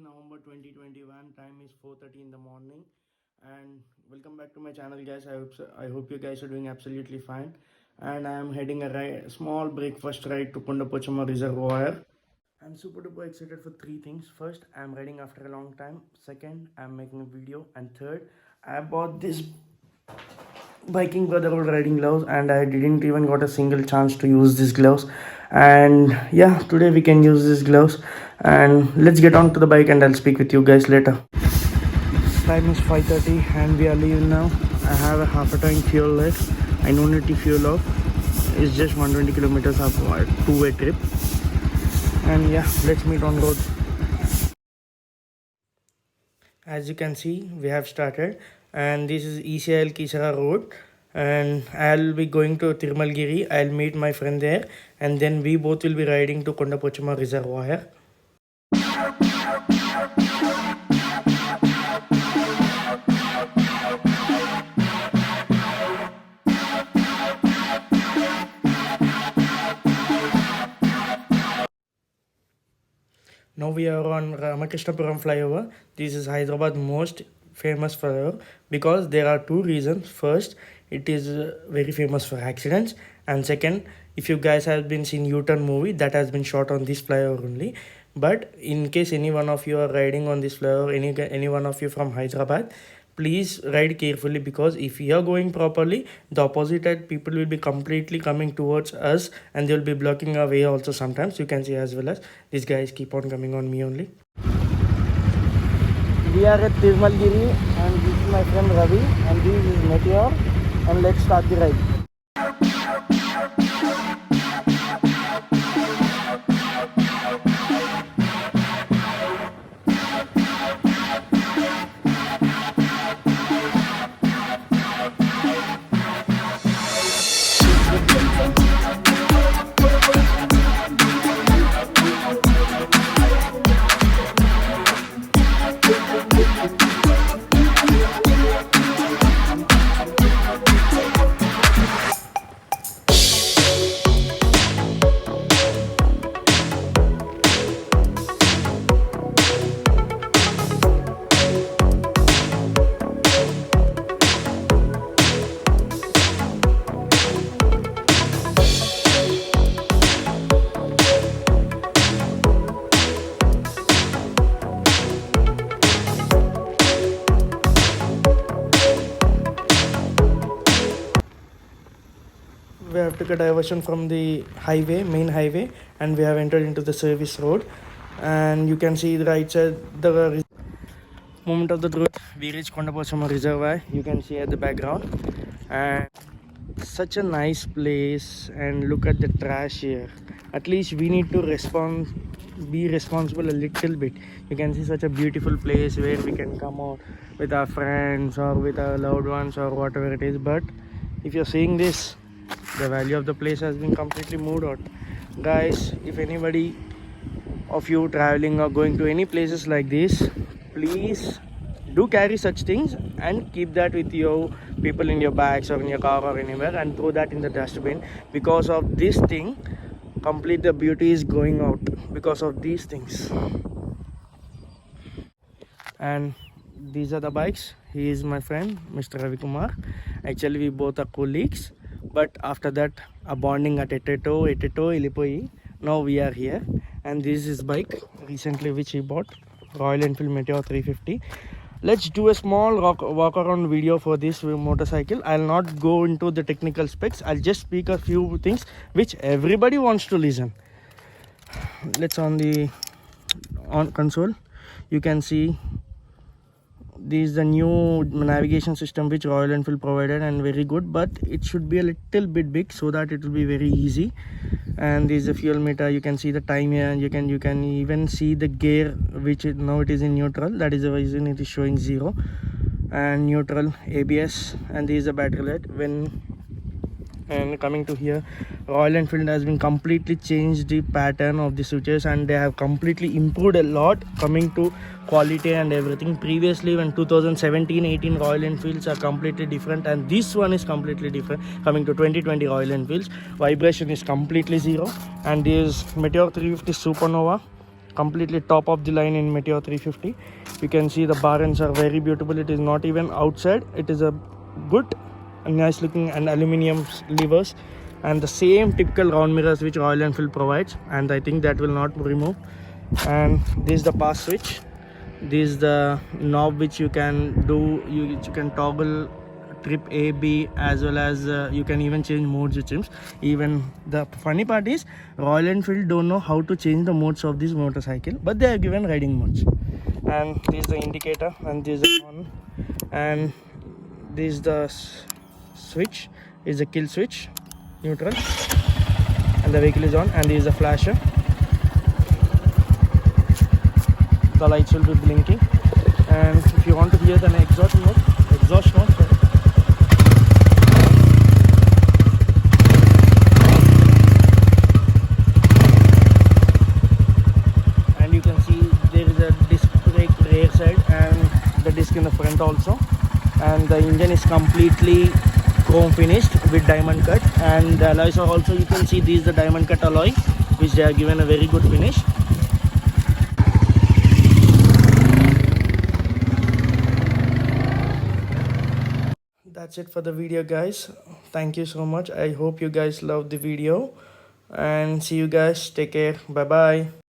November 2021. Time is 4:30 in the morning, and welcome back to my channel, guys. I hope you guys are doing absolutely fine. And I am heading a small breakfast ride to Kundapochama Reservoir. I'm super duper excited for three things. First, I'm riding after a long time. Second, I'm making a video, and third, I bought this biking brotherhood riding gloves, and I didn't even got a single chance to use these gloves. And yeah, today we can use these gloves. And let's get on to the bike, and I'll speak with you guys later. Time is 5:30 and we are leaving now. I have a half a tank fuel left. I don't need to fuel off. It's just 120 kilometers of two-way trip. And yeah, let's meet on road. As you can see, we have started, and this is ECIL Kisara road, and I'll be going to Tirmalgiri. I'll meet my friend there, and then we both will be riding to Kondapochama Reservoir. Now we are on Ramakrishnapuram flyover. This is Hyderabad most famous flyover because there are two reasons. First, it is very famous for accidents, and second, if you guys have been seen U-Turn movie, that has been shot on this flyover only. But in case any one of you are riding on this flyover, any one of you from Hyderabad, please ride carefully, because if you are going properly, the opposite side people will be completely coming towards us, and they will be blocking our way also. Sometimes you can see as well as these guys keep on coming on me only. We are at Tirmalgiri, and this is my friend Ravi, and this is Meteor, and let's start the ride. We have took a diversion from the main highway, and we have entered into the service road. And you can see the right side, the moment of the truth, we reached Kondapochama Reservoir. You can see at the background, and such a nice place. And look at the trash here. At least we need to be responsible a little bit. You can see such a beautiful place where we can come out with our friends or with our loved ones or whatever it is. But if you're seeing this, the value of the place has been completely moved out. Guys, if anybody of you traveling or going to any places like this, please do carry such things and keep that with you people in your bags or in your car or anywhere, and throw that in the dustbin. Because of this thing, complete the beauty is going out because of these things. And these are the bikes. He is my friend, Mr. Ravi Kumar. Actually, we both are colleagues, but after that a bonding at Eteto Ilipoi. Now we are here, and this is his bike recently which he bought, Royal Enfield Meteor 350. Let's do a small walk around video for this motorcycle. I'll not go into the technical specs. I'll just speak a few things which everybody wants to listen. Let's on console, you can see this is the new navigation system which Royal Enfield provided, and very good, but it should be a little bit big so that it will be very easy. And this is a fuel meter. You can see the time here, and you can even see the gear, which now it is in neutral. That is the reason it is showing 0 and neutral, ABS. And this is a battery light. And coming to here, Royal Enfield has been completely changed the pattern of the switches, and they have completely improved a lot coming to quality and everything. Previously, when 2017-18 Royal Enfields are completely different, and this one is completely different. Coming to 2020 Royal Enfields, vibration is completely 0. And this Meteor 350 Supernova completely top of the line in Meteor 350. You can see the bar ends are very beautiful. It is not even outside. It is a good, nice looking and aluminium levers, and the same typical round mirrors which Royal Enfield provides, and I think that will not remove. And this is the pass switch. This is the knob which you can do. You can toggle trip A, B, as well as you can even change modes it seems. Even the funny part is Royal Enfield don't know how to change the modes of this motorcycle, but they have given riding modes. And this is the indicator, and this is the on, and this is the switch, is the kill switch, neutral, and the vehicle is on, and this is the flasher. The lights will be blinking, and if you want to hear the exhaust note, sorry. And you can see there is a disc brake rear side and the disc in the front also, and the engine is completely chrome finished with diamond cut, and the alloys are also, you can see this is the diamond cut alloy which they have given a very good finish. That's it for the video, guys. Thank you so much. I hope you guys loved the video, and see you guys. Take care. Bye bye.